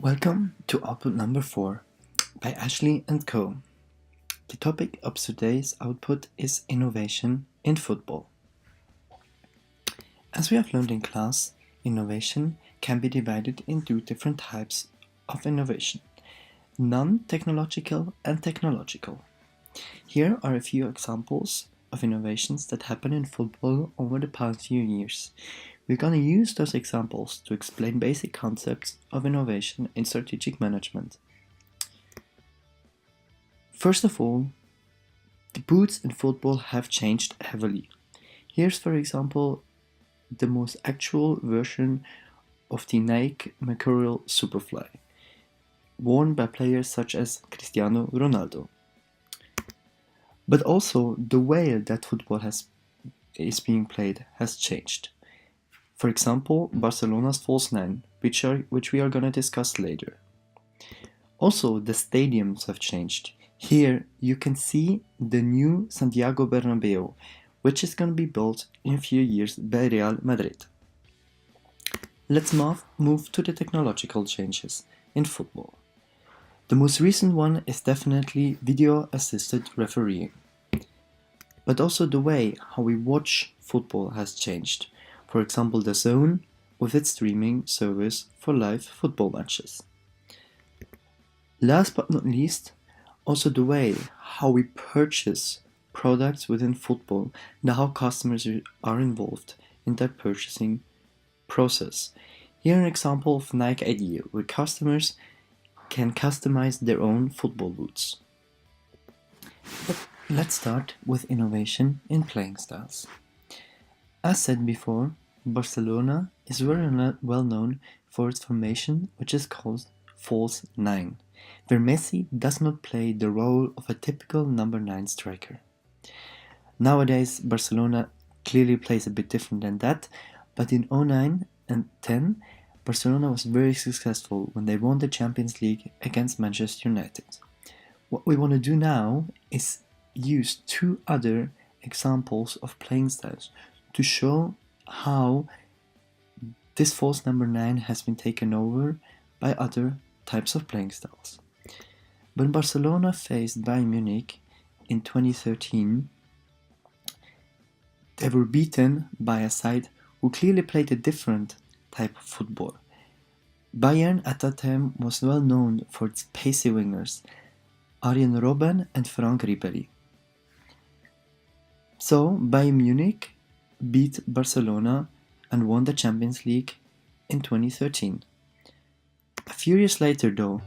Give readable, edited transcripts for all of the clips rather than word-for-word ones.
Welcome to output number 4 by Ashley and Co. The topic of today's output is innovation in football. As we have learned in class, innovation can be divided into different types of innovation: non-technological and technological. Here are a few examples of innovations that happen in football over the past few years. We're going to use those examples to explain basic concepts of innovation in strategic management. First of all, the boots in football have changed heavily. Here's, for example, the most actual version of the Nike Mercurial Superfly, worn by players such as Cristiano Ronaldo. But also, the way that football is being played has changed. For example, Barcelona's false nine, which we are going to discuss later. Also, the stadiums have changed. Here you can see the new Santiago Bernabeu, which is going to be built in a few years by Real Madrid. Let's move to the technological changes in football. The most recent one is definitely video-assisted refereeing. But also the way how we watch football has changed. For example, DAZN with its streaming service for live football matches. Last but not least, also the way how we purchase products within football and how customers are involved in that purchasing process. Here an example of Nike ID, where customers can customize their own football boots. But let's start with innovation in playing styles. As said before, Barcelona is very well known for its formation, which is called false nine, where Messi does not play the role of a typical number 9 striker. Nowadays, Barcelona clearly plays a bit different than that, but in 09 and 10, Barcelona was very successful when they won the Champions League against Manchester United. What we want to do now is use two other examples of playing styles to show how this false number 9 has been taken over by other types of playing styles. When Barcelona faced Bayern Munich in 2013, they were beaten by a side who clearly played a different type of football. Bayern at that time was well known for its pacey wingers, Arjen Robben and Frank Ribéry. So Bayern Munich beat Barcelona and won the Champions League in 2013. A few years later though,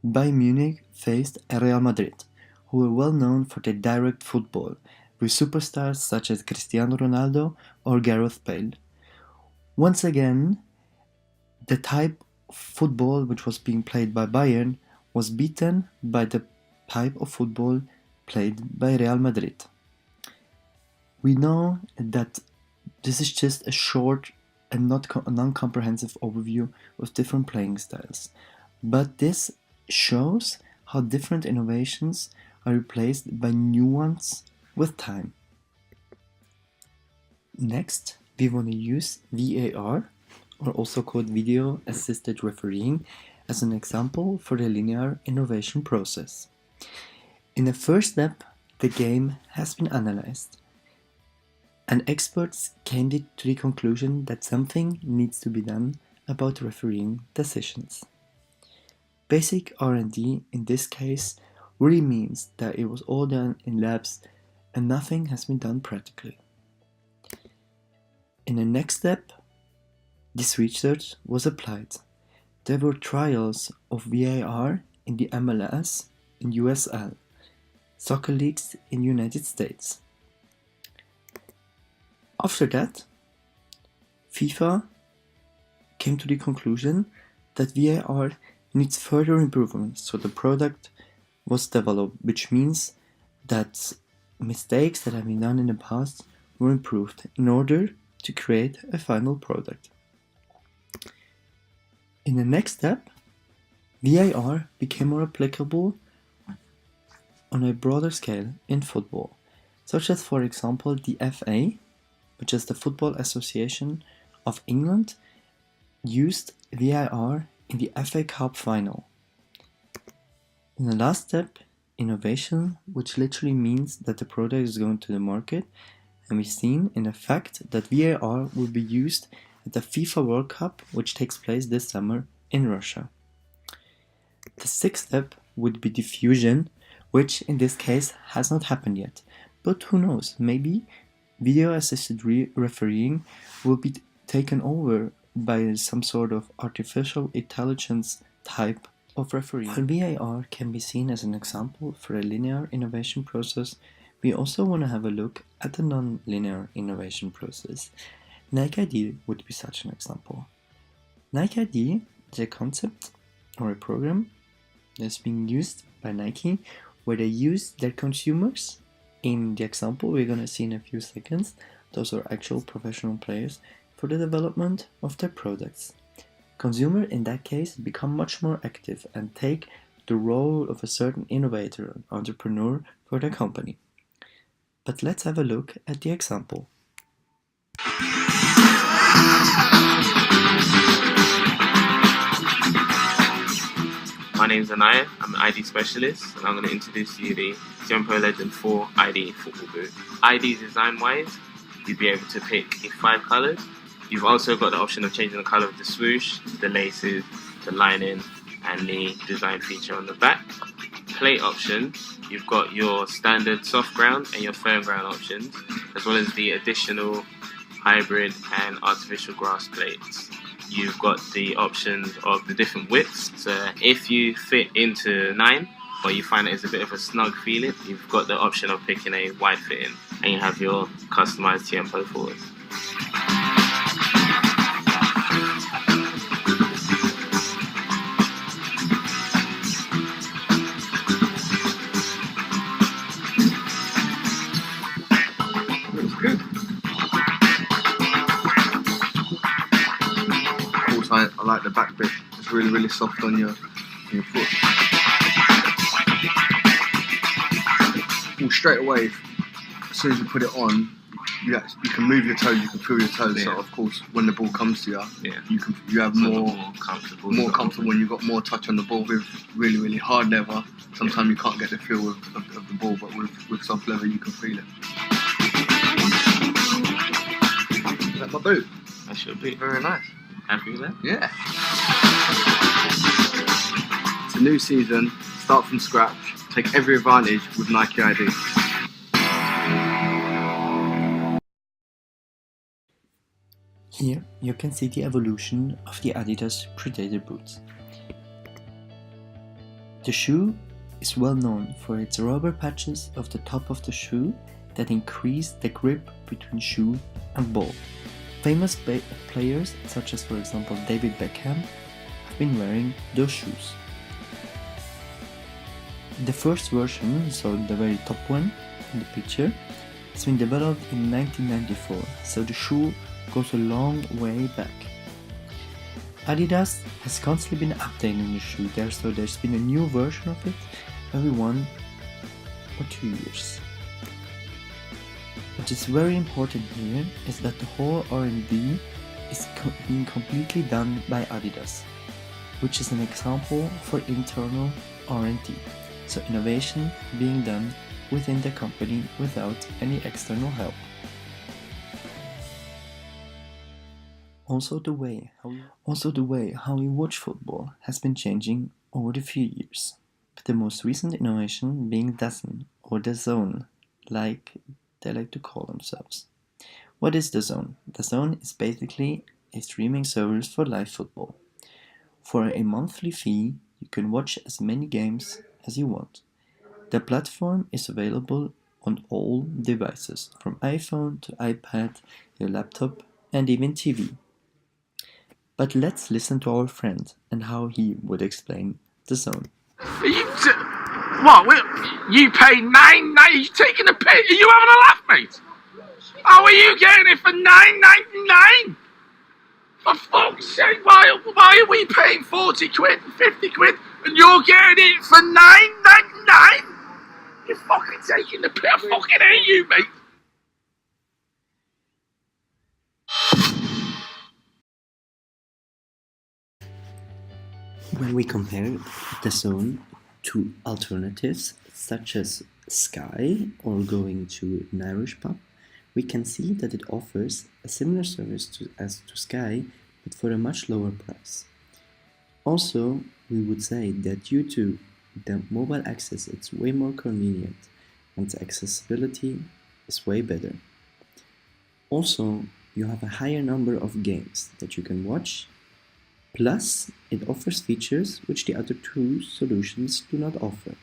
Bayern Munich faced Real Madrid, who were well known for their direct football, with superstars such as Cristiano Ronaldo or Gareth Bale. Once again, the type of football which was being played by Bayern was beaten by the type of football played by Real Madrid. We know that this is just a short and non-comprehensive overview of different playing styles, but this shows how different innovations are replaced by new ones with time. Next, we want to use VAR, or also called Video Assisted Refereeing, as an example for the linear innovation process. In the first step, the game has been analyzed, and experts came to the conclusion that something needs to be done about refereeing decisions. Basic R&D in this case really means that it was all done in labs and nothing has been done practically. In the next step, this research was applied. There were trials of VAR in the MLS in USL, soccer leagues in United States. After that, FIFA came to the conclusion that VAR needs further improvements, so the product was developed, which means that mistakes that have been done in the past were improved in order to create a final product. In the next step, VAR became more applicable on a broader scale in football, such as, for example, the FA, which is the Football Association of England, used VAR in the FA Cup final. In the last step, innovation, which literally means that the product is going to the market, and we've seen in the fact that VAR will be used at the FIFA World Cup, which takes place this summer in Russia. The sixth step would be diffusion, which in this case has not happened yet. But who knows, maybe video assisted refereeing will be taken over by some sort of artificial intelligence type of refereeing. While VAR can be seen as an example for a linear innovation process, we also want to have a look at the non-linear innovation process. Nike ID would be such an example. Nike ID is a concept or a program that's being used by Nike where they use their consumers. In the example we're going to see in a few seconds, those are actual professional players for the development of their products. Consumers in that case become much more active and take the role of a certain innovator and entrepreneur for their company. But let's have a look at the example. My name is Anaya, I'm an ID specialist, and I'm going to introduce you the Tiempo Legend 4 ID football boot. ID design-wise, you'd be able to pick 5 colours. You've also got the option of changing the colour of the swoosh, the laces, the lining, and the design feature on the back. Plate option, you've got your standard soft ground and your firm ground options, as well as the additional hybrid and artificial grass plates. You've got the options of the different widths, so if you fit into 9 or you find it's a bit of a snug feeling, you've got the option of picking a wide fitting and you have your customized Tiempo forwards. I like the back bit. It's really soft on your foot. Well, straight away, as soon as you put it on, you can move your toes, you can feel your toes. Yeah. So of course, when the ball comes to you, yeah, you have more comfortable when you've got more touch on the ball. With really hard leather, sometimes you can't get the feel of the ball, but with soft leather, you can feel it. Is that my boot? That should be Very nice. Happy with that? Yeah. It's a new season, start from scratch, take every advantage with Nike ID. Here you can see the evolution of the Adidas Predator boots. The shoe is well known for its rubber patches of the top of the shoe that increase the grip between shoe and ball. Famous players, such as for example David Beckham, have been wearing those shoes. The first version, so the very top one in the picture, has been developed in 1994, so the shoe goes a long way back. Adidas has constantly been updating the shoe there, so there's been a new version of it every 1 or 2 years. What is very important here is that the whole R&D is being completely done by Adidas, which is an example for internal R&D, so innovation being done within the company without any external help. Also the way how we watch football has been changing over the few years, with the most recent innovation being DAZN, or DAZN, like they like to call themselves. What is DAZN? DAZN is basically a streaming service for live football. For a monthly fee, you can watch as many games as you want. The platform is available on all devices, from iPhone to iPad, your laptop, and even TV. But let's listen to our friend and how he would explain DAZN. What? You pay $9.99? You taking a piss? Are you having a laugh, mate? How are you getting it for $9.99? For fuck's sake, why are we paying 40 quid and 50 quid and you're getting it for $9.99? You're fucking taking the piss. I fucking hate you, mate. When we compare DAZN to alternatives such as Sky or going to an Irish pub, we can see that it offers a similar service as to Sky, but for a much lower price. Also, we would say that due to the mobile access, it's way more convenient and the accessibility is way better. Also, you have a higher number of games that you can watch. Plus, it offers features which the other two solutions do not offer.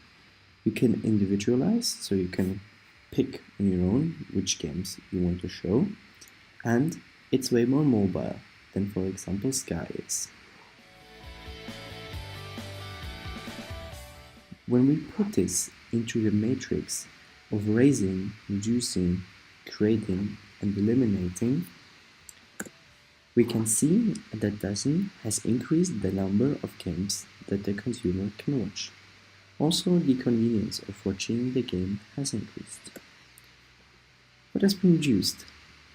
You can individualize, so you can pick on your own which games you want to show, and it's way more mobile than, for example, Sky is. When we put this into the matrix of raising, reducing, creating, and eliminating, we can see that DAZN has increased the number of games that the consumer can watch. Also, the convenience of watching the game has increased. What has been reduced?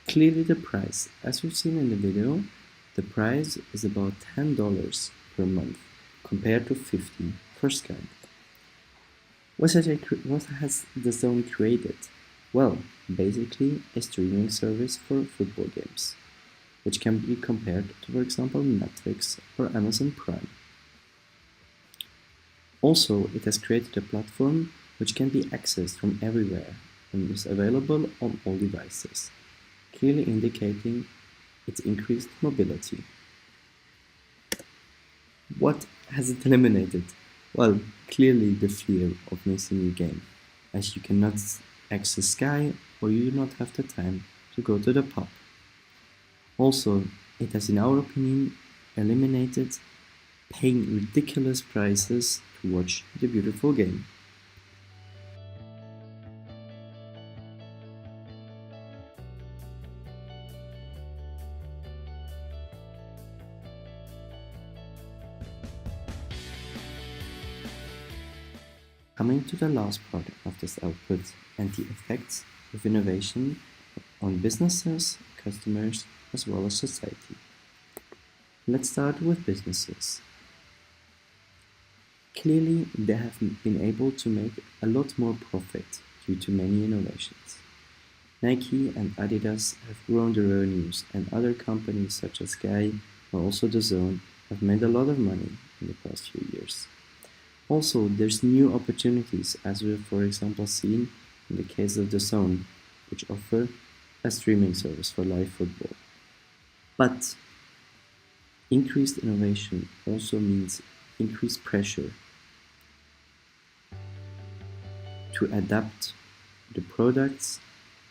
Clearly the price. As we've seen in the video, the price is about $10 per month compared to $50 for Sky. What has DAZN created? Well, basically a streaming service for football games, which can be compared to, for example, Netflix or Amazon Prime. Also, it has created a platform which can be accessed from everywhere and is available on all devices, clearly indicating its increased mobility. What has it eliminated? Well, clearly the fear of missing a game, as you cannot access Sky or you do not have the time to go to the pub. Also, it has, in our opinion, eliminated paying ridiculous prices to watch the beautiful game. Coming to the last part of this output and the effects of innovation on businesses, customers, as well as society. Let's start with businesses. Clearly, they have been able to make a lot more profit due to many innovations. Nike and Adidas have grown their revenues, and other companies such as Sky or also DAZN have made a lot of money in the past few years. Also, there's new opportunities, as we've for example seen in the case of DAZN, which offer a streaming service for live football. But increased innovation also means increased pressure to adapt the products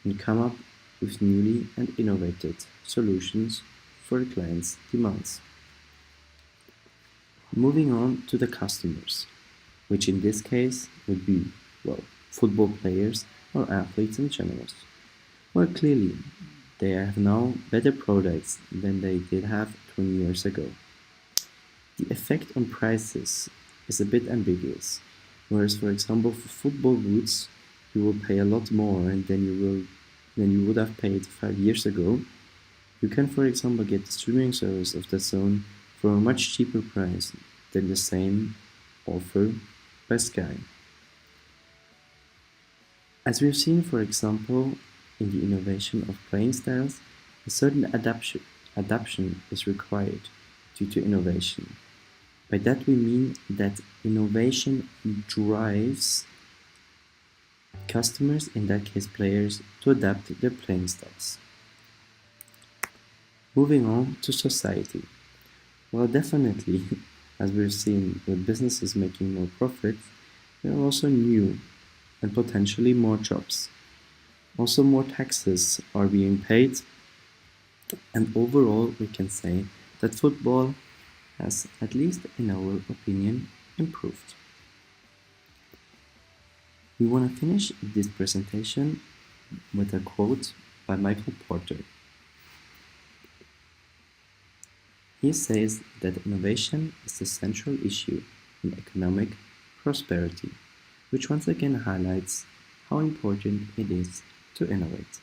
and come up with newly and innovative solutions for the client's demands. Moving on to the customers, which in this case would be, well, football players or athletes in general. Well, clearly, they have now better products than they did have 20 years ago. The effect on prices is a bit ambiguous, whereas for example for football boots you will pay a lot more than you would have paid 5 years ago. You can for example get the streaming service of DAZN for a much cheaper price than the same offer by Sky. As we've seen for example in the innovation of playing styles, a certain adaptation is required due to innovation. By that we mean that innovation drives customers, in that case players, to adapt their playing styles. Moving on to society. Well, definitely, as we've seen with businesses making more profit, there are also new and potentially more jobs. Also more taxes are being paid, and overall we can say that football has, at least in our opinion, improved. We want to finish this presentation with a quote by Michael Porter. He says that innovation is the central issue in economic prosperity, which once again highlights how important it is to innovate.